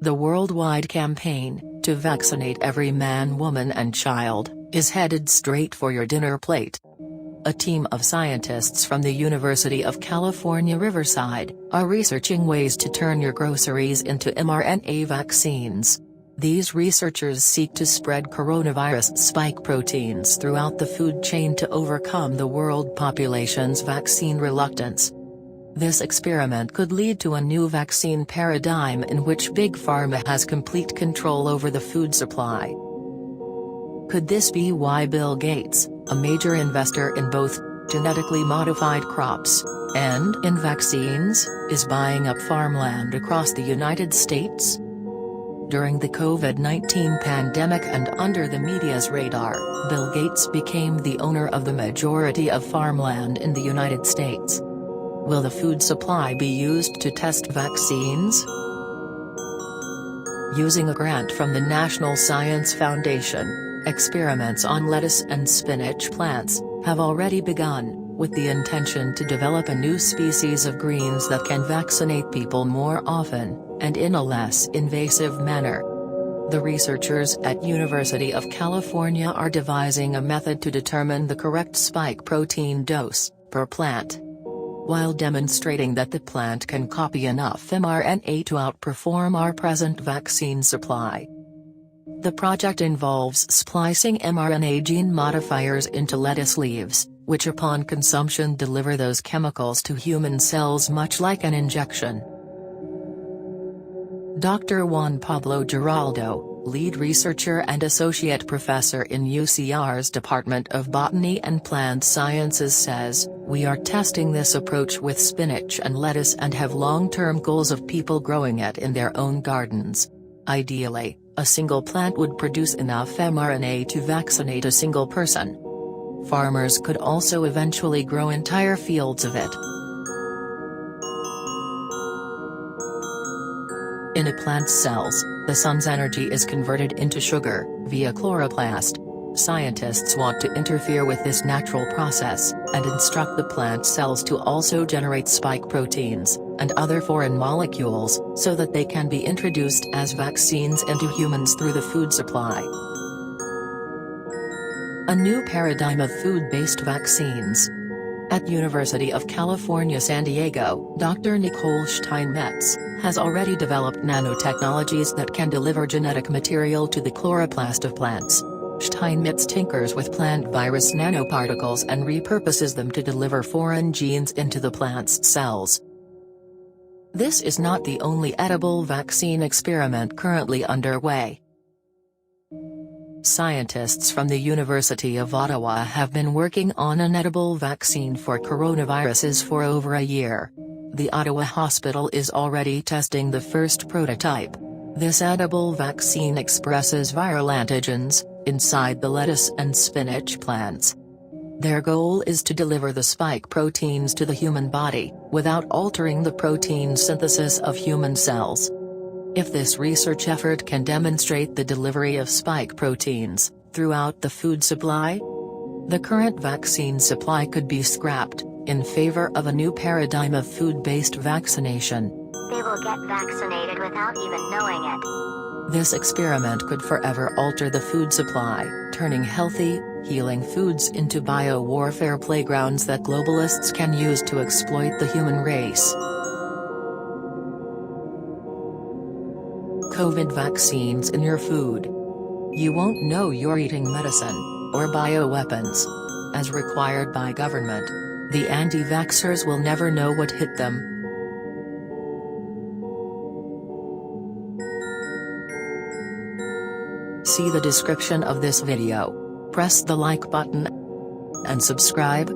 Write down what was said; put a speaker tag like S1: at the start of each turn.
S1: The worldwide campaign, to vaccinate every man, woman and child, is headed straight for your dinner plate. A team of scientists from the University of California, Riverside, are researching ways to turn your groceries into mRNA vaccines. These researchers seek to spread coronavirus spike proteins throughout the food chain to overcome the world population's vaccine reluctance. This experiment could lead to a new vaccine paradigm in which Big Pharma has complete control over the food supply. Could this be why Bill Gates, a major investor in both genetically modified crops and in vaccines, is buying up farmland across the United States? During the COVID-19 pandemic and under the media's radar, Bill Gates became the owner of the majority of farmland in the United States. Will the food supply be used to test vaccines? Using a grant from the National Science Foundation, experiments on lettuce and spinach plants have already begun, with the intention to develop a new species of greens that can vaccinate people more often, and in a less invasive manner. The researchers at University of California are devising a method to determine the correct spike protein dose per plant, while demonstrating that the plant can copy enough mRNA to outperform our present vaccine supply. The project involves splicing mRNA gene modifiers into lettuce leaves, which upon consumption deliver those chemicals to human cells much like an injection. Dr. Juan Pablo Giraldo, lead researcher and associate professor in UCR's Department of Botany and Plant Sciences says, "We are testing this approach with spinach and lettuce and have long-term goals of people growing it in their own gardens. Ideally, a single plant would produce enough mRNA to vaccinate a single person. Farmers could also eventually grow entire fields of it." In a plant's cells, the sun's energy is converted into sugar, via chloroplast. Scientists want to interfere with this natural process, and instruct the plant cells to also generate spike proteins, and other foreign molecules, so that they can be introduced as vaccines into humans through the food supply. A new paradigm of food-based vaccines. At University of California, San Diego, Dr. Nicole Steinmetz has already developed nanotechnologies that can deliver genetic material to the chloroplast of plants. Steinmetz tinkers with plant virus nanoparticles and repurposes them to deliver foreign genes into the plant's cells. This is not the only edible vaccine experiment currently underway. Scientists from the University of Ottawa have been working on an edible vaccine for coronaviruses for over a year. The Ottawa Hospital is already testing the first prototype. This edible vaccine expresses viral antigens inside the lettuce and spinach plants. Their goal is to deliver the spike proteins to the human body, without altering the protein synthesis of human cells. If this research effort can demonstrate the delivery of spike proteins throughout the food supply, the current vaccine supply could be scrapped, in favor of a new paradigm of food-based vaccination.
S2: They will get vaccinated without even knowing it.
S1: This experiment could forever alter the food supply, turning healthy, healing foods into bio-warfare playgrounds that globalists can use to exploit the human race. COVID vaccines in your food. You won't know you're eating medicine, or bioweapons. As required by government, the anti-vaxxers will never know what hit them. See the description of this video. Press the like button and subscribe.